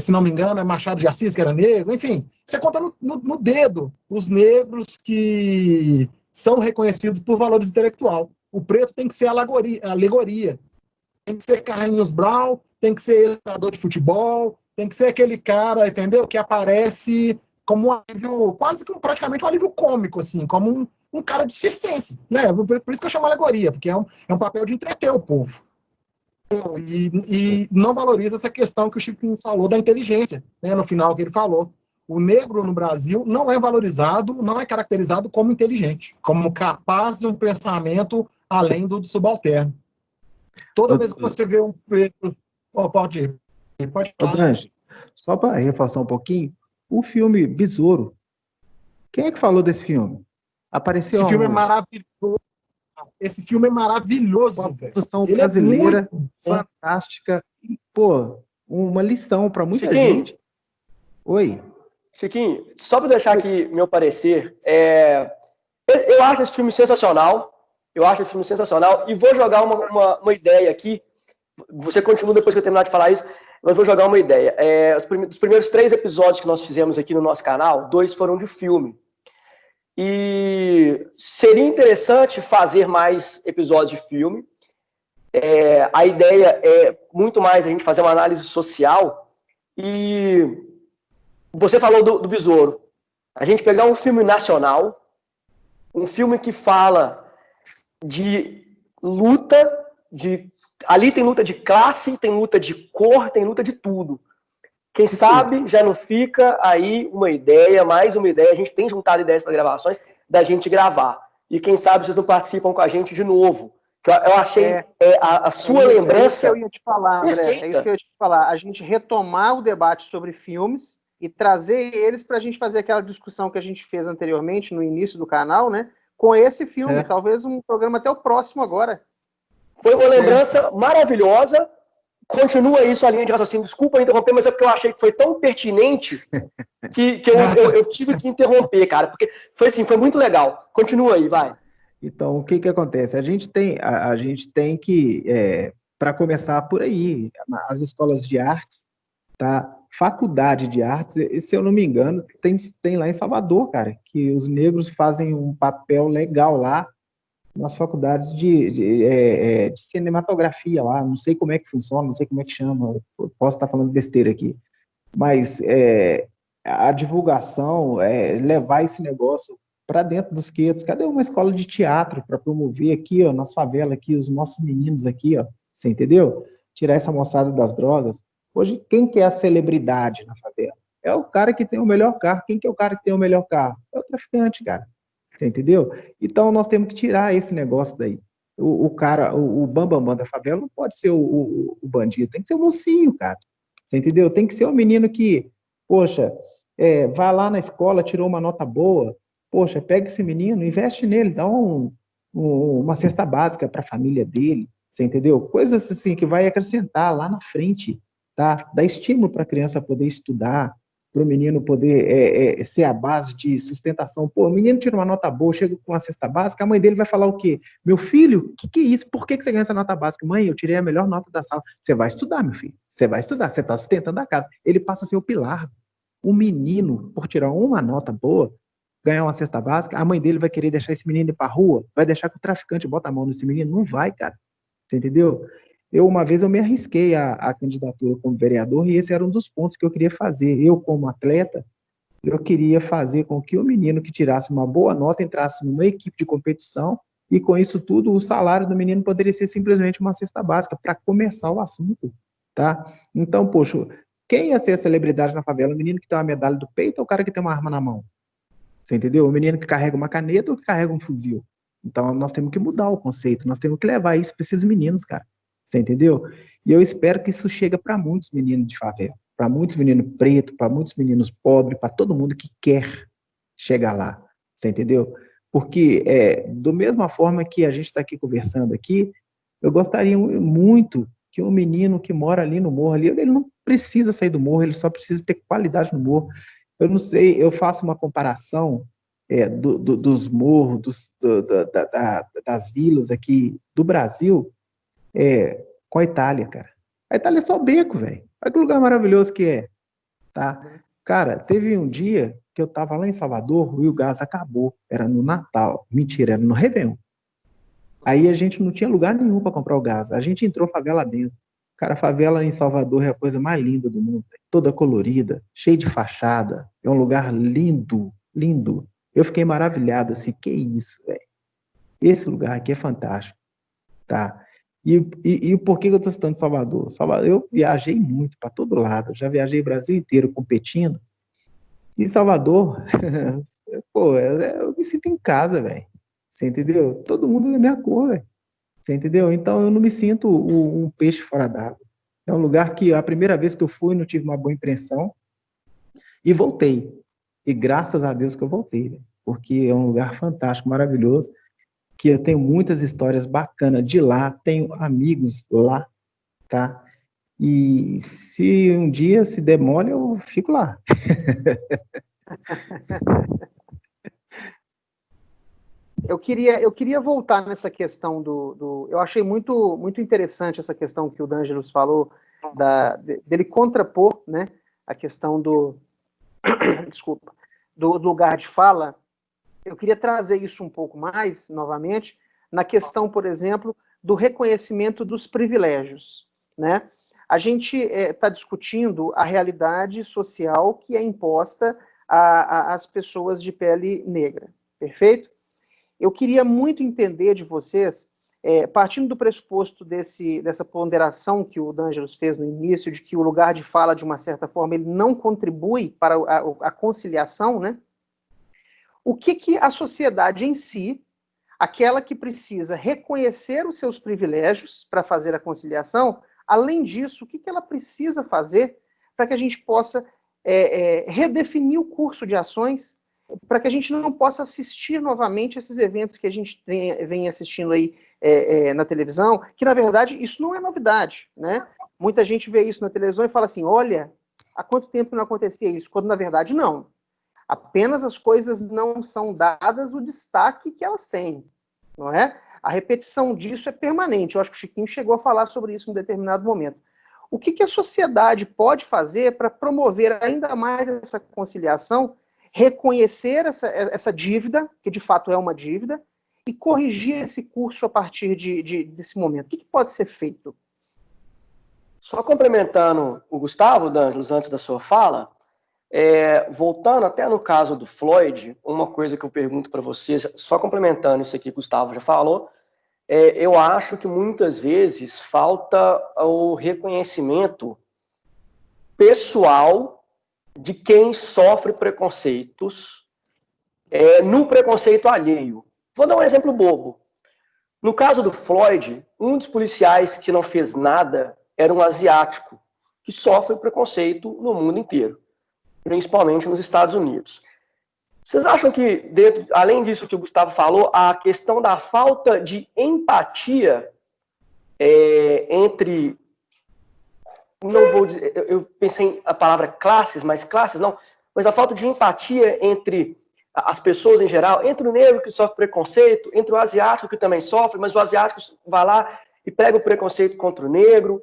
se não me engano, é Machado de Assis, que era negro, enfim. Você conta no dedo os negros que são reconhecidos por valores intelectual. O preto tem que ser alegoria. Tem que ser Carlinhos Brown, tem que ser jogador de futebol, tem que ser aquele cara, entendeu? Que aparece como um alívio, quase que praticamente um alívio cômico, assim, como um cara de circense, né? Por isso que eu chamo alegoria, porque é um papel de entreter o povo. E não valoriza essa questão que o Chico falou da inteligência, né? No final que ele falou. O negro no Brasil não é valorizado, não é caracterizado como inteligente, como capaz de um pensamento além do subalterno. Toda vez que você vê um preto... pode ir. Pode falar. Dange, só para reforçar um pouquinho, o filme Besouro. Quem é que falou desse filme? Apareceu Esse filme é aonde? maravilhoso. Esse filme é maravilhoso, Uma velho. produção Ele brasileira é muito fantástica. E, pô, uma lição para muita Chiquinho. gente. Oi. Chiquinho, só para deixar aqui meu parecer, eu acho esse filme sensacional. Eu acho esse filme sensacional. E vou jogar uma ideia aqui. Você continua depois que eu terminar de falar isso, mas vou jogar uma ideia. Os primeiros 3 episódios que nós fizemos aqui no nosso canal, 2 foram de filme. E seria interessante fazer mais episódios de filme. A ideia é muito mais a gente fazer uma análise social. E você falou do Besouro. A gente pegar um filme nacional, um filme que fala de luta, ali tem luta de classe, tem luta de cor, tem luta de tudo. Quem sabe já não fica aí uma ideia, mais uma ideia, a gente tem juntado ideias para gravações, da gente gravar. E quem sabe vocês não participam com a gente de novo. Eu achei a sua lembrança... É isso que eu ia te falar, André. Perfeita. É isso que eu ia te falar. A gente retomar o debate sobre filmes e trazer eles para a gente fazer aquela discussão que a gente fez anteriormente, no início do canal, né? Com esse filme. Certo. Talvez um programa até o próximo agora. Foi uma lembrança maravilhosa. Continua isso a linha de raciocínio. Desculpa interromper, mas é porque eu achei que foi tão pertinente que eu tive que interromper, cara. Porque foi assim, foi muito legal. Continua aí, vai. Então, o que que acontece? A gente tem que, para começar por aí, as escolas de artes, tá? Faculdade de artes, e, se eu não me engano, tem lá em Salvador, cara, que os negros fazem um papel legal lá nas faculdades de cinematografia lá, não sei como é que funciona, não sei como é que chama, eu posso estar falando besteira aqui, mas a divulgação, levar esse negócio para dentro dos guetos. Cadê uma escola de teatro para promover aqui, ó, nas favelas aqui, os nossos meninos aqui, ó, você entendeu? Tirar essa moçada das drogas. Hoje, quem que é a celebridade na favela? É o cara que tem o melhor carro. Quem que é o cara que tem o melhor carro? É o traficante, cara. Você entendeu? Então, nós temos que tirar esse negócio daí. O cara, o bambambam da favela não pode ser o bandido, tem que ser o mocinho, cara. Você entendeu? Tem que ser o menino que, poxa, vai lá na escola, tirou uma nota boa, poxa, pega esse menino, investe nele, dá uma cesta básica para a família dele, você entendeu? Coisas assim que vai acrescentar lá na frente, tá? Dá estímulo para a criança poder estudar, para o menino poder ser a base de sustentação. Pô, o menino tira uma nota boa, chega com uma cesta básica, a mãe dele vai falar o quê? Meu filho, o que é isso? Por que você ganha essa nota básica? Mãe, eu tirei a melhor nota da sala. Você vai estudar, meu filho. Você vai estudar, você está sustentando a casa. Ele passa a ser o pilar. O menino, por tirar uma nota boa, ganhar uma cesta básica, a mãe dele vai querer deixar esse menino ir para a rua, vai deixar que o traficante bota a mão nesse menino? Não vai, cara. Você entendeu? Uma vez eu me arrisquei à candidatura como vereador e esse era um dos pontos que eu queria fazer. Eu, como atleta, eu queria fazer com que o menino que tirasse uma boa nota entrasse numa equipe de competição e com isso tudo o salário do menino poderia ser simplesmente uma cesta básica para começar o assunto, tá? Então, poxa, quem ia ser a celebridade na favela? O menino que tem uma medalha do peito ou o cara que tem uma arma na mão? Você entendeu? O menino que carrega uma caneta ou que carrega um fuzil? Então, nós temos que mudar o conceito, nós temos que levar isso para esses meninos, cara. Você entendeu? E eu espero que isso chegue para muitos meninos de favela, para muitos meninos pretos, para muitos meninos pobres, para todo mundo que quer chegar lá. Você entendeu? Porque, da mesma forma que a gente está aqui conversando aqui, eu gostaria muito que um menino que mora ali no morro, ali, ele não precisa sair do morro, ele só precisa ter qualidade no morro. Eu não sei, eu faço uma comparação dos morros, das vilas aqui do Brasil com a Itália, cara. A Itália é só beco, velho. Olha que lugar maravilhoso que é, tá? Cara, teve um dia que eu tava lá em Salvador e o gás acabou. Era no Natal. Mentira, era no Réveillon. Aí a gente não tinha lugar nenhum para comprar o gás. A gente entrou favela dentro. Cara, a favela em Salvador é a coisa mais linda do mundo. Toda colorida, cheia de fachada. É um lugar lindo, lindo. Eu fiquei maravilhado, assim, que isso, velho. Esse lugar aqui é fantástico, tá? E por que eu estou citando Salvador? Salvador? Eu viajei muito para todo lado. Já viajei o Brasil inteiro competindo. E Salvador, pô, eu me sinto em casa, velho. Você entendeu? Todo mundo é da minha cor, velho. Você entendeu? Então eu não me sinto um peixe fora d'água. É um lugar que a primeira vez que eu fui não tive uma boa impressão e voltei. E graças a Deus que eu voltei, véio, porque é um lugar fantástico, maravilhoso, que eu tenho muitas histórias bacanas de lá, tenho amigos lá, tá? E se um dia se demole, eu fico lá. Eu queria voltar nessa questão eu achei muito interessante essa questão que o D'Angelos falou, dele contrapor, né, a questão desculpa, do lugar de fala. Eu queria trazer isso um pouco mais, novamente, na questão, por exemplo, do reconhecimento dos privilégios, né? A gente está discutindo a realidade social que é imposta às pessoas de pele negra, perfeito? Eu queria muito entender de vocês, partindo do pressuposto dessa ponderação que o D'Angelos fez no início, de que o lugar de fala, de uma certa forma, ele não contribui para a conciliação, né? O que a sociedade em si, aquela que precisa reconhecer os seus privilégios para fazer a conciliação, além disso, o que ela precisa fazer para que a gente possa redefinir o curso de ações, para que a gente não possa assistir novamente esses eventos que a gente vem assistindo aí na televisão, que na verdade isso não é novidade, né? Muita gente vê isso na televisão e fala assim, olha, há quanto tempo não acontecia isso? Quando na verdade não. Apenas as coisas não são dadas o destaque que elas têm, não é? A repetição disso é permanente. Eu acho que o Chiquinho chegou a falar sobre isso em um determinado momento. O que a sociedade pode fazer para promover ainda mais essa conciliação, reconhecer essa dívida, que de fato é uma dívida, e corrigir esse curso a partir desse momento? O que pode ser feito? Só complementando o Gustavo, D'Angelos, antes da sua fala, voltando até no caso do Floyd, uma coisa que eu pergunto para vocês, só complementando isso aqui que o Gustavo já falou, eu acho que muitas vezes falta o reconhecimento pessoal de quem sofre preconceitos no preconceito alheio. Vou dar um exemplo bobo. No caso do Floyd, um dos policiais que não fez nada era um asiático, que sofre preconceito no mundo inteiro, principalmente nos Estados Unidos. Vocês acham que, além disso que o Gustavo falou, a questão da falta de empatia entre... Não vou dizer, eu pensei em a palavra classes, mas a falta de empatia entre as pessoas em geral, entre o negro que sofre preconceito, entre o asiático que também sofre, mas o asiático vai lá e pega o preconceito contra o negro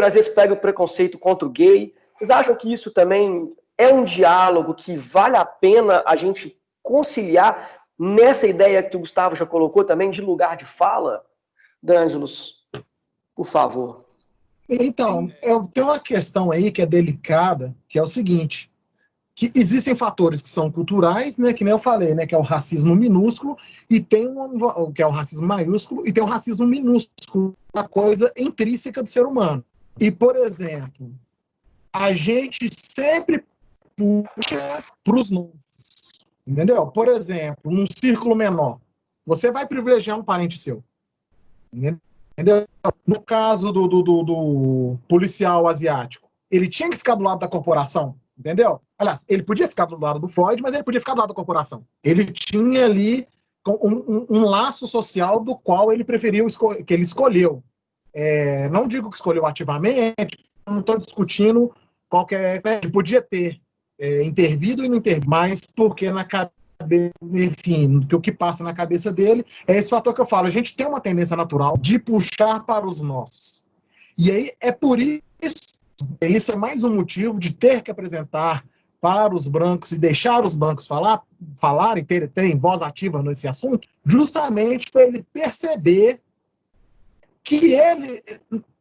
às vezes pega o preconceito contra o gay. Vocês acham que isso também é um diálogo que vale a pena a gente conciliar nessa ideia que o Gustavo já colocou também de lugar de fala? D'Angelos, por favor. Então, tem uma questão aí que é delicada, que é o seguinte, que existem fatores que são culturais, né, que nem eu falei, né, que é o racismo minúsculo, e tem que é o racismo maiúsculo, e tem o racismo minúsculo, a coisa intrínseca do ser humano. E, por exemplo, a gente sempre puxa para os nossos, entendeu? Por exemplo, num círculo menor, você vai privilegiar um parente seu, entendeu? No caso do policial asiático, ele tinha que ficar do lado da corporação, entendeu? Aliás, ele podia ficar do lado do Floyd, mas ele podia ficar do lado da corporação. Ele tinha ali um laço social do qual ele preferiu, que ele escolheu. Não digo que escolheu ativamente, não estou discutindo qualquer... Né? Ele podia ter intervido e não intervido, mas porque na cabeça, enfim, que o que passa na cabeça dele é esse fator que eu falo. A gente tem uma tendência natural de puxar para os nossos. E aí é por isso é mais um motivo de ter que apresentar para os brancos e deixar os brancos falarem, terem voz ativa nesse assunto, justamente para ele perceber que ele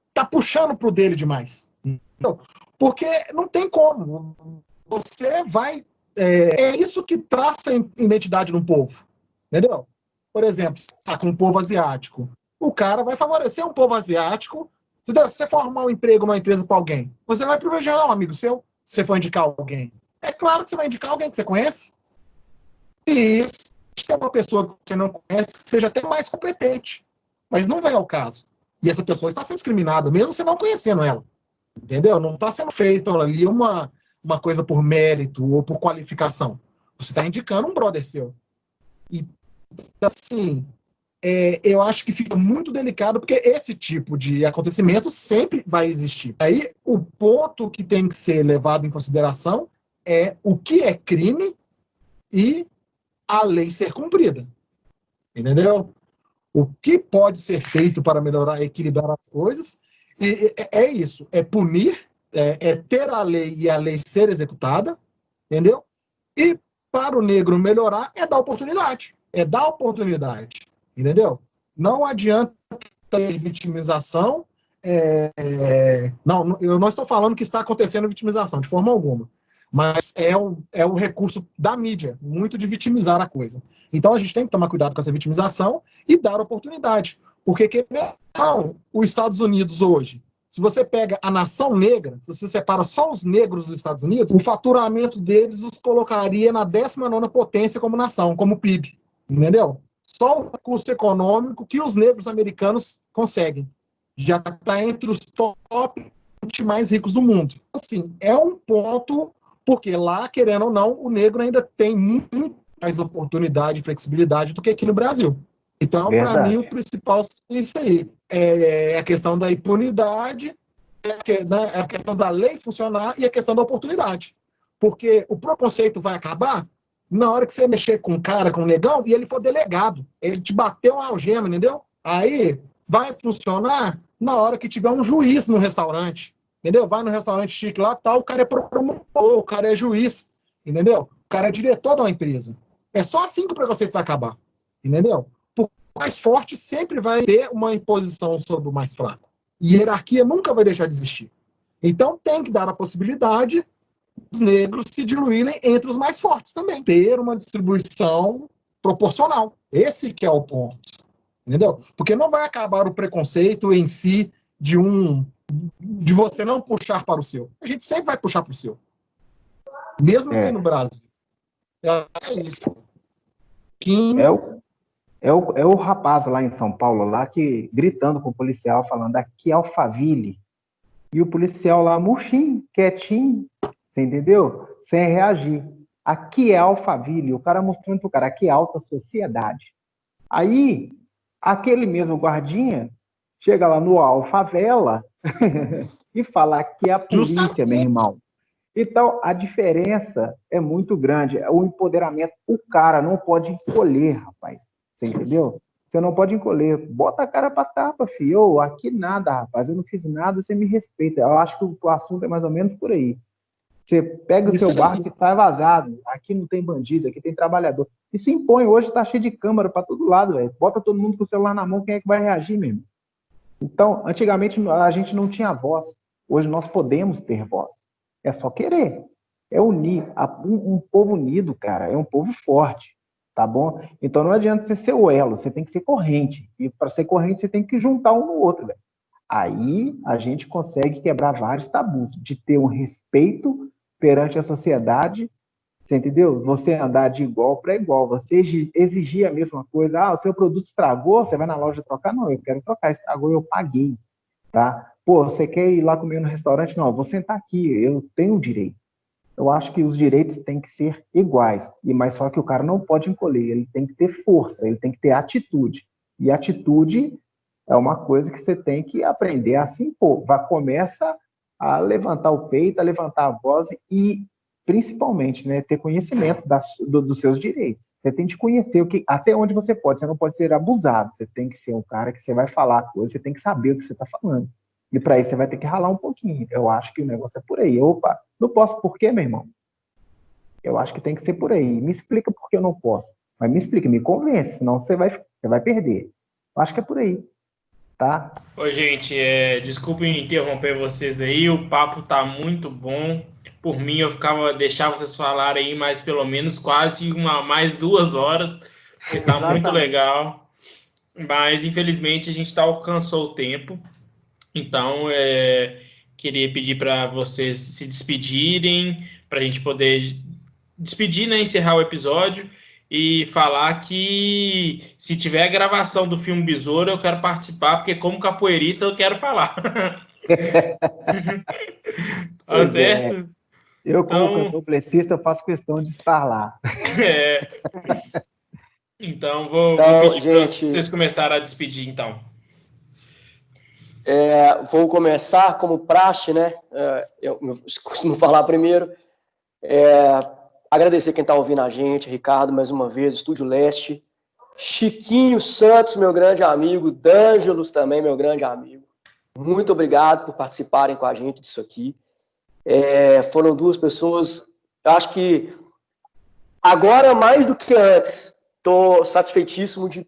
está puxando para o dele demais. Então, porque não tem como. Você vai... É isso que traça a identidade de um povo. Entendeu? Por exemplo, com um povo asiático. O cara vai favorecer um povo asiático. Se você for arrumar um emprego, uma empresa para alguém, você vai privilegiar um amigo seu, se você for indicar alguém. É claro que você vai indicar alguém que você conhece. E isso é uma pessoa que você não conhece, que seja até mais competente. Mas não vem ao caso. E essa pessoa está sendo discriminada, mesmo você não conhecendo ela. Entendeu? Não está sendo feita ali uma coisa por mérito ou por qualificação. Você está indicando um brother seu. E, assim, eu acho que fica muito delicado, porque esse tipo de acontecimento sempre vai existir. Aí, o ponto que tem que ser levado em consideração é o que é crime e a lei ser cumprida. Entendeu? O que pode ser feito para melhorar, equilibrar as coisas, e é isso, é punir, ter a lei e a lei ser executada, entendeu? E para o negro melhorar, é dar oportunidade, entendeu? Não adianta ter vitimização, não, eu não estou falando que está acontecendo vitimização, de forma alguma, mas é o recurso da mídia, muito de vitimizar a coisa. Então a gente tem que tomar cuidado com essa vitimização e dar oportunidade. Porque os Estados Unidos hoje, se você pega a nação negra, se você separa só os negros dos Estados Unidos, o faturamento deles os colocaria na 19ª potência como nação, como PIB, entendeu? Só o recurso econômico que os negros americanos conseguem. Já está entre os top 20 mais ricos do mundo. Assim, é um ponto, porque lá, querendo ou não, o negro ainda tem muito mais oportunidade e flexibilidade do que aqui no Brasil. Então, para mim, o principal é isso aí. É a questão da impunidade, a questão da lei funcionar e a questão da oportunidade. Porque o preconceito vai acabar na hora que você mexer com um cara, com um negão, e ele for delegado. Ele te bateu uma algema, entendeu? Aí vai funcionar na hora que tiver um juiz no restaurante. Entendeu? Vai no restaurante chique lá, tal, o cara é promotor, o cara é juiz, entendeu? O cara é diretor de uma empresa. É só assim que o preconceito vai acabar, entendeu? O mais forte sempre vai ter uma imposição sobre o mais fraco. E hierarquia nunca vai deixar de existir. Então tem que dar a possibilidade dos negros se diluírem entre os mais fortes também. Ter uma distribuição proporcional. Esse que é o ponto. Entendeu? Porque não vai acabar o preconceito em si de você não puxar para o seu. A gente sempre vai puxar para o seu. Mesmo aqui no Brasil. É isso. É o rapaz lá em São Paulo, lá que gritando com o policial, falando aqui é Alphaville. E o policial lá, murchinho, quietinho, você entendeu? Sem reagir. Aqui é Alphaville. O cara mostrando pro cara, aqui é alta sociedade. Aí, aquele mesmo guardinha chega lá no Alfavela e fala que é a polícia, meu irmão. Então, a diferença é muito grande. O empoderamento, o cara não pode encolher, rapaz. Você entendeu? Você não pode encolher. Bota a cara pra tapa, filho. Aqui nada, rapaz. Eu não fiz nada, você me respeita. Eu acho que o assunto é mais ou menos por aí. Você pega o Isso seu aí. barco e sai vazado. Aqui não tem bandido, aqui tem trabalhador. Isso impõe. Hoje está cheio de câmera para todo lado, velho. Bota todo mundo com o celular na mão, quem é que vai reagir mesmo? Então, antigamente a gente não tinha voz. Hoje nós podemos ter voz. É só querer. É unir. Um povo unido, cara, é um povo forte. Tá bom? Então não adianta você ser o elo, você tem que ser corrente. E para ser corrente, você tem que juntar um no outro, velho. Aí a gente consegue quebrar vários tabus, de ter um respeito perante a sociedade, você entendeu? Você andar de igual para igual, você exigir a mesma coisa. Ah, o seu produto estragou, você vai na loja trocar? Não, eu quero trocar, estragou, eu paguei, tá? Pô, você quer ir lá comer no restaurante? Não, vou sentar aqui, eu tenho o direito. Eu acho que os direitos têm que ser iguais, mas só que o cara não pode encolher, ele tem que ter força, ele tem que ter atitude. E atitude é uma coisa que você tem que aprender a se impor. Começa a levantar o peito, a levantar a voz e, principalmente, né, ter conhecimento dos seus direitos. Você tem que conhecer até onde você pode. Você não pode ser abusado. Você tem que ser um cara que você vai falar coisa, você tem que saber o que você está falando. E para isso você vai ter que ralar um pouquinho. Eu acho que o negócio é por aí. Opa, não posso por quê, meu irmão? Eu acho que tem que ser por aí. Me explica por que eu não posso. Mas me explica, me convence, senão você vai perder. Eu acho que é por aí. Tá? Oi, gente, desculpem interromper vocês aí, o papo tá muito bom. Por mim, eu deixava vocês falarem aí mais pelo menos quase mais 2 horas, porque tá muito legal. Mas, infelizmente, a gente alcançou o tempo. Então, queria pedir para vocês se despedirem, para a gente poder despedir, né, encerrar o episódio e falar que se tiver a gravação do filme Besouro, eu quero participar, porque como capoeirista eu quero falar. Tá certo? Eu, como Então, cantor-plecista, eu faço questão de estar lá. é, então vou Então, pedir para gente, vocês começarem a despedir, então. vou começar como praxe, né? Eu costumo falar primeiro. Agradecer quem está ouvindo a gente, Ricardo, mais uma vez, Estúdio Leste, Chiquinho Santos, meu grande amigo, D'Angelos também, meu grande amigo. Muito obrigado por participarem com a gente disso aqui. Foram duas pessoas, eu acho que agora mais do que antes, estou satisfeitíssimo de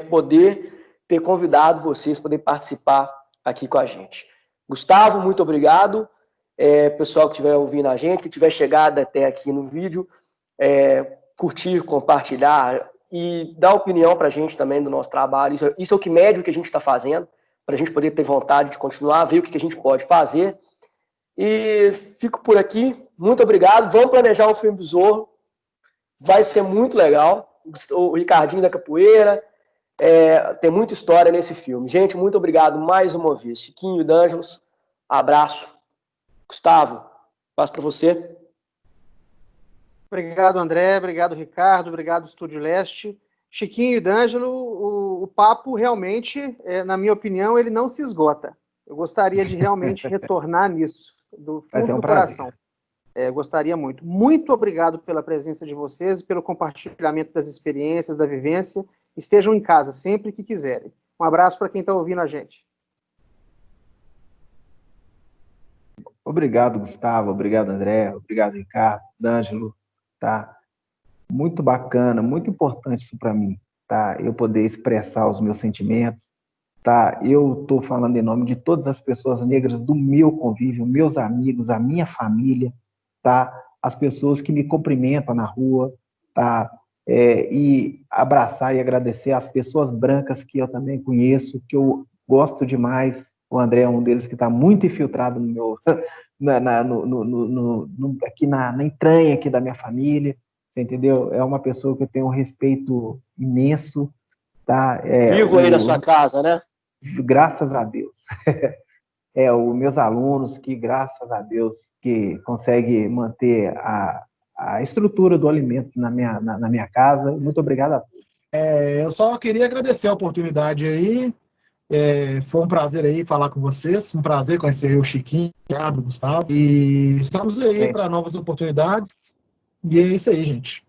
poder ter convidado vocês, poder participar aqui com a gente. Gustavo, muito obrigado. Pessoal que estiver ouvindo a gente, que tiver chegado até aqui no vídeo, curtir, compartilhar e dar opinião para a gente também do nosso trabalho. Isso é o que mede o que a gente está fazendo, para a gente poder ter vontade de continuar, ver o que a gente pode fazer. E fico por aqui. Muito obrigado. Vamos planejar um filme Besouro. Vai ser muito legal. O Ricardinho da Capoeira. Tem muita história nesse filme. Gente, muito obrigado mais uma vez. Chiquinho e D'Angelos, abraço. Gustavo, passo para você. Obrigado, André. Obrigado, Ricardo. Obrigado, Estúdio Leste. Chiquinho e D'Angelo, o papo realmente, na minha opinião, ele não se esgota. Eu gostaria de realmente retornar nisso, do fundo do coração. Gostaria muito. Muito obrigado pela presença de vocês, pelo compartilhamento das experiências, da vivência. Estejam em casa sempre que quiserem. Um abraço para quem está ouvindo a gente. Obrigado, Gustavo. Obrigado, André. Obrigado, Ricardo, D'Angelo. Tá? Muito bacana, muito importante isso para mim, tá? Eu poder expressar os meus sentimentos, tá? Eu estou falando em nome de todas as pessoas negras do meu convívio, meus amigos, a minha família, tá? As pessoas que me cumprimentam na rua, tá? E abraçar e agradecer as pessoas brancas que eu também conheço, que eu gosto demais. O André é um deles que está muito infiltrado no meu, aqui na entranha aqui da minha família. Você entendeu? É uma pessoa que eu tenho um respeito imenso, tá? Vivo aí na sua casa, né? Graças a Deus. Os meus alunos que, graças a Deus, que conseguem manter a estrutura do alimento na minha casa. Muito obrigado a todos. Eu só queria agradecer a oportunidade aí. Foi um prazer aí falar com vocês, um prazer conhecer o Chiquinho, o Gustavo. E estamos aí para novas oportunidades. E é isso aí, gente.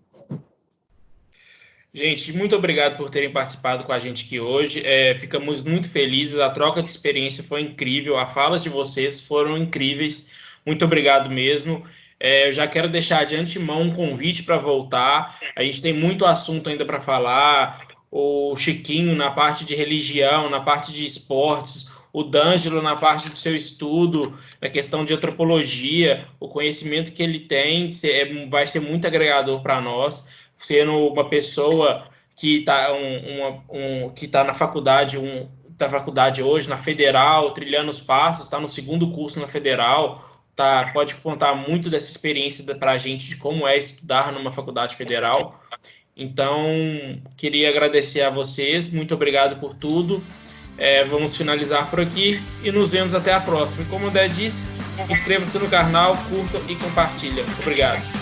Gente, muito obrigado por terem participado com a gente aqui hoje. Ficamos muito felizes, a troca de experiência foi incrível, as falas de vocês foram incríveis. Muito obrigado mesmo. Eu já quero deixar de antemão um convite para voltar. A gente tem muito assunto ainda para falar. O Chiquinho na parte de religião, na parte de esportes, o D'Angelo na parte do seu estudo, na questão de antropologia, o conhecimento que ele tem vai ser muito agregador para nós, sendo uma pessoa que está que tá na faculdade, da faculdade hoje, na Federal, trilhando os passos, está no segundo curso na Federal, pode contar muito dessa experiência para a gente de como é estudar numa faculdade federal. Então, queria agradecer a vocês, muito obrigado por tudo. Vamos finalizar por aqui e nos vemos até a próxima. E como o André disse, inscreva-se no canal, curta e compartilha. Obrigado.